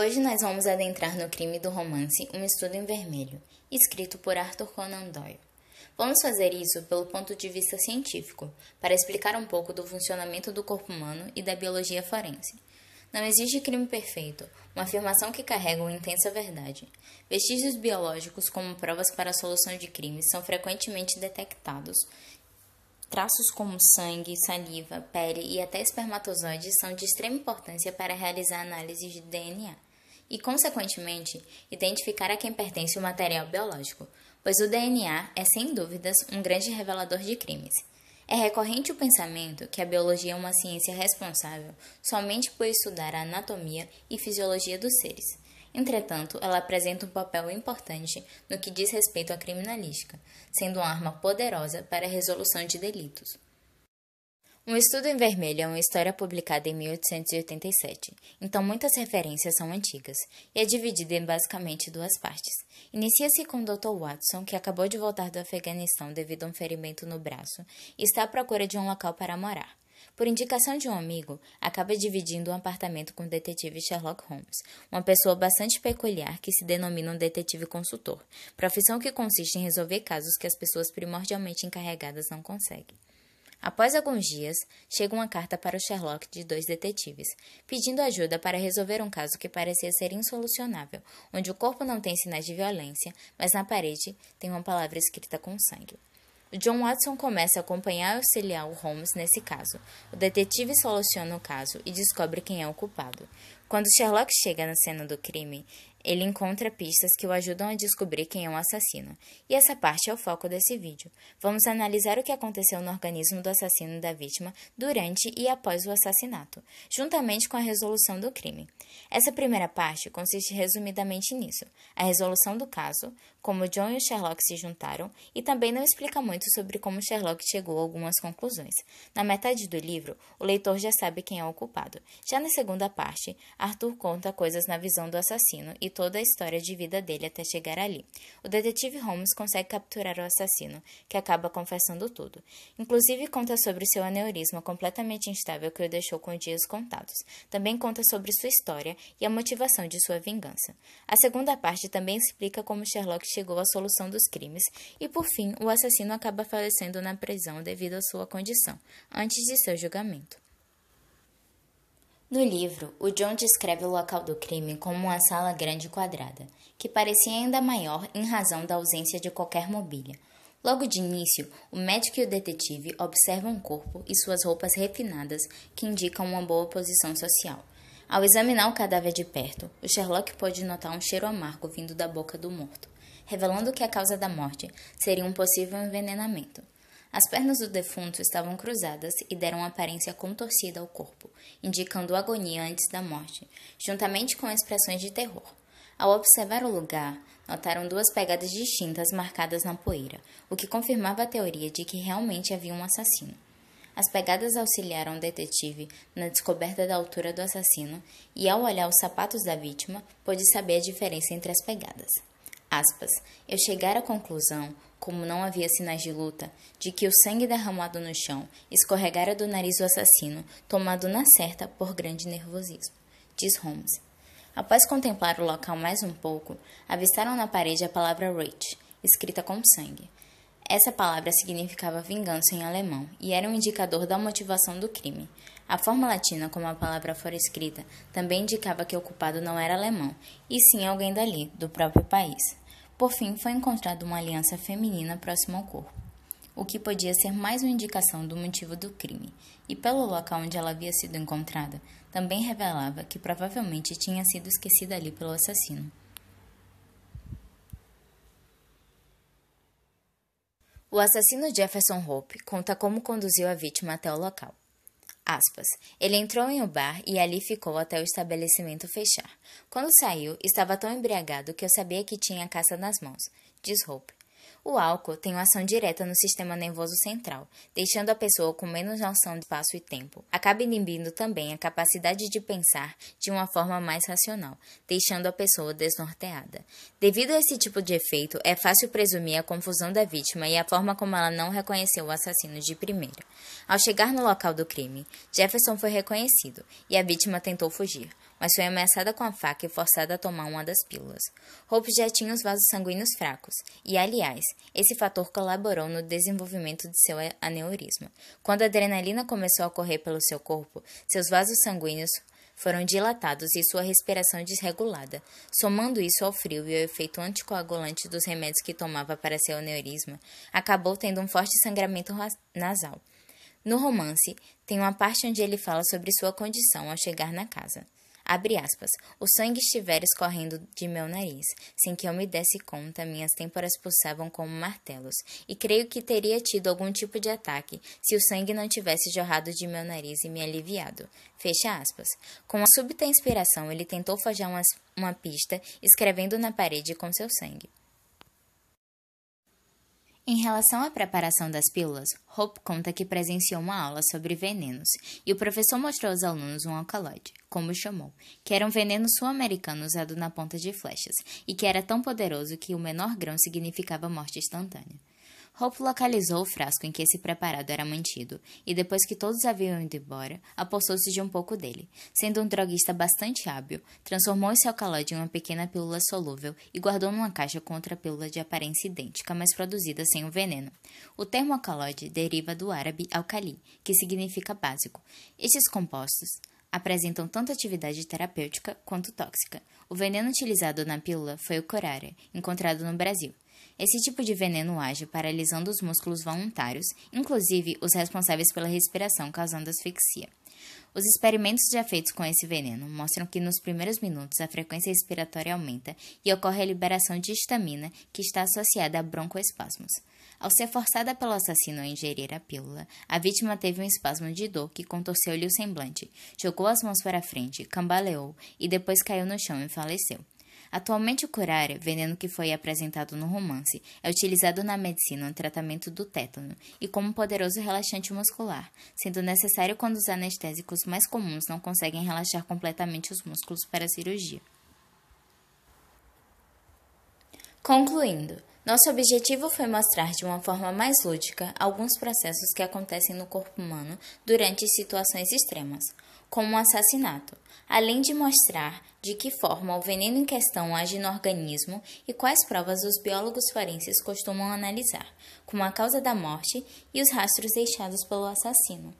Hoje nós vamos adentrar no crime do romance Um Estudo em Vermelho, escrito por Arthur Conan Doyle. Vamos fazer isso pelo ponto de vista científico, para explicar um pouco do funcionamento do corpo humano e da biologia forense. Não existe crime perfeito, uma afirmação que carrega uma intensa verdade. Vestígios biológicos como provas para a solução de crimes são frequentemente detectados. Traços como sangue, saliva, pele e até espermatozoides são de extrema importância para realizar análise de DNA e, consequentemente, identificar a quem pertence o material biológico, pois o DNA é, sem dúvidas, um grande revelador de crimes. É recorrente o pensamento que a biologia é uma ciência responsável somente por estudar a anatomia e fisiologia dos seres. Entretanto, ela apresenta um papel importante no que diz respeito à criminalística, sendo uma arma poderosa para a resolução de delitos. Um Estudo em Vermelho é uma história publicada em 1887, então muitas referências são antigas, e é dividida em basicamente duas partes. Inicia-se com o Dr. Watson, que acabou de voltar do Afeganistão devido a um ferimento no braço, e está à procura de um local para morar. Por indicação de um amigo, acaba dividindo um apartamento com o detetive Sherlock Holmes, uma pessoa bastante peculiar que se denomina um detetive consultor, profissão que consiste em resolver casos que as pessoas primordialmente encarregadas não conseguem. Após alguns dias, chega uma carta para o Sherlock de dois detetives, pedindo ajuda para resolver um caso que parecia ser insolucionável, onde o corpo não tem sinais de violência, mas na parede tem uma palavra escrita com sangue. O John Watson começa a acompanhar e auxiliar o Holmes nesse caso. O detetive soluciona o caso e descobre quem é o culpado. Quando Sherlock chega na cena do crime, ele encontra pistas que o ajudam a descobrir quem é o assassino. E essa parte é o foco desse vídeo. Vamos analisar o que aconteceu no organismo do assassino e da vítima durante e após o assassinato, juntamente com a resolução do crime. Essa primeira parte consiste resumidamente nisso: a resolução do caso, como John e o Sherlock se juntaram, e também não explica muito sobre como Sherlock chegou a algumas conclusões. Na metade do livro, o leitor já sabe quem é o culpado. Já na segunda parte, Arthur conta coisas na visão do assassino e toda a história de vida dele até chegar ali. O detetive Holmes consegue capturar o assassino, que acaba confessando tudo. Inclusive conta sobre seu aneurisma completamente instável que o deixou com dias contados. Também conta sobre sua história e a motivação de sua vingança. A segunda parte também explica como Sherlock chegou à solução dos crimes e, por fim, o assassino acaba falecendo na prisão devido à sua condição, antes de seu julgamento. No livro, o John descreve o local do crime como uma sala grande e quadrada, que parecia ainda maior em razão da ausência de qualquer mobília. Logo de início, o médico e o detetive observam o corpo e suas roupas refinadas, que indicam uma boa posição social. Ao examinar o cadáver de perto, o Sherlock pôde notar um cheiro amargo vindo da boca do morto, revelando que a causa da morte seria um possível envenenamento. As pernas do defunto estavam cruzadas e deram uma aparência contorcida ao corpo, indicando agonia antes da morte, juntamente com expressões de terror. Ao observar o lugar, notaram duas pegadas distintas marcadas na poeira, o que confirmava a teoria de que realmente havia um assassino. As pegadas auxiliaram o detetive na descoberta da altura do assassino e, ao olhar os sapatos da vítima, pôde saber a diferença entre as pegadas. Aspas, eu chegara à conclusão, como não havia sinais de luta, de que o sangue derramado no chão escorregara do nariz do assassino, tomado na certa por grande nervosismo, diz Holmes. Após contemplar o local mais um pouco, avistaram na parede a palavra Rage, escrita com sangue. Essa palavra significava vingança em alemão e era um indicador da motivação do crime. A forma latina como a palavra fora escrita também indicava que o culpado não era alemão, e sim alguém dali, do próprio país. Por fim, foi encontrada uma aliança feminina próxima ao corpo, o que podia ser mais uma indicação do motivo do crime, e pelo local onde ela havia sido encontrada, também revelava que provavelmente tinha sido esquecida ali pelo assassino. O assassino Jefferson Hope conta como conduziu a vítima até o local. Aspas, ele entrou em um bar e ali ficou até o estabelecimento fechar. Quando saiu, estava tão embriagado que eu sabia que tinha a caça nas mãos, diz Hope. O álcool tem uma ação direta no sistema nervoso central, deixando a pessoa com menos noção de espaço e tempo. Acaba inibindo também a capacidade de pensar de uma forma mais racional, deixando a pessoa desnorteada. Devido a esse tipo de efeito, é fácil presumir a confusão da vítima e a forma como ela não reconheceu o assassino de primeira. Ao chegar no local do crime, Jefferson foi reconhecido e a vítima tentou fugir, mas foi ameaçada com a faca e forçada a tomar uma das pílulas. Hope já tinha os vasos sanguíneos fracos e, aliás, esse fator colaborou no desenvolvimento de seu aneurisma. Quando a adrenalina começou a correr pelo seu corpo, seus vasos sanguíneos foram dilatados e sua respiração desregulada. Somando isso ao frio e ao efeito anticoagulante dos remédios que tomava para seu aneurisma, acabou tendo um forte sangramento nasal. No romance, tem uma parte onde ele fala sobre sua condição ao chegar na casa. Abre aspas, o sangue estivera escorrendo de meu nariz, sem que eu me desse conta, minhas têmporas pulsavam como martelos, e creio que teria tido algum tipo de ataque se o sangue não tivesse jorrado de meu nariz e me aliviado. Fecha aspas. Com uma súbita inspiração, ele tentou forjar uma pista, escrevendo na parede com seu sangue. Em relação à preparação das pílulas, Hope conta que presenciou uma aula sobre venenos e o professor mostrou aos alunos um alcaloide, como chamou, que era um veneno sul-americano usado na ponta de flechas e que era tão poderoso que o menor grão significava morte instantânea. Hope localizou o frasco em que esse preparado era mantido e, depois que todos haviam ido embora, apossou-se de um pouco dele. Sendo um droguista bastante hábil, transformou esse alcaloide em uma pequena pílula solúvel e guardou numa caixa com outra pílula de aparência idêntica, mas produzida sem o veneno. O termo alcaloide deriva do árabe alcali, que significa básico. Estes compostos apresentam tanto atividade terapêutica quanto tóxica. O veneno utilizado na pílula foi o curare, encontrado no Brasil. Esse tipo de veneno age paralisando os músculos voluntários, inclusive os responsáveis pela respiração, causando asfixia. Os experimentos já feitos com esse veneno mostram que nos primeiros minutos a frequência respiratória aumenta e ocorre a liberação de histamina, que está associada a broncoespasmos. Ao ser forçada pelo assassino a ingerir a pílula, a vítima teve um espasmo de dor que contorceu-lhe o semblante, jogou as mãos para a frente, cambaleou e depois caiu no chão e faleceu. Atualmente o curare, veneno que foi apresentado no romance, é utilizado na medicina no tratamento do tétano e como poderoso relaxante muscular, sendo necessário quando os anestésicos mais comuns não conseguem relaxar completamente os músculos para a cirurgia. Concluindo, nosso objetivo foi mostrar de uma forma mais lúdica alguns processos que acontecem no corpo humano durante situações extremas, como um assassinato, além de mostrar de que forma o veneno em questão age no organismo e quais provas os biólogos forenses costumam analisar, como a causa da morte e os rastros deixados pelo assassino.